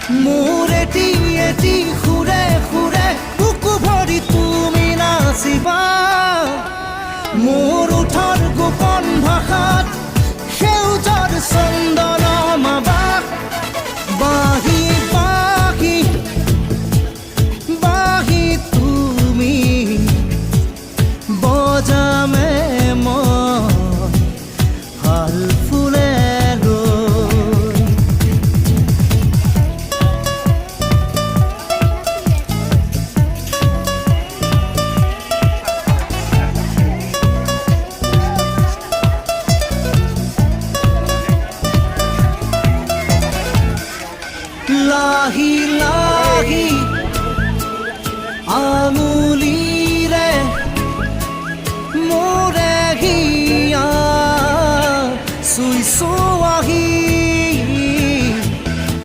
মোৰ এটি সুৰে সুৰে বুকু ভৰি তুমি নাচিবা মোৰ ওঠৰ গোপন ভাষাত সেউজৰ চন্দন মাবাক বাহি বাহি বাহি তুমি বজামে মই ভাল ফুলে লাহি লাহি আমি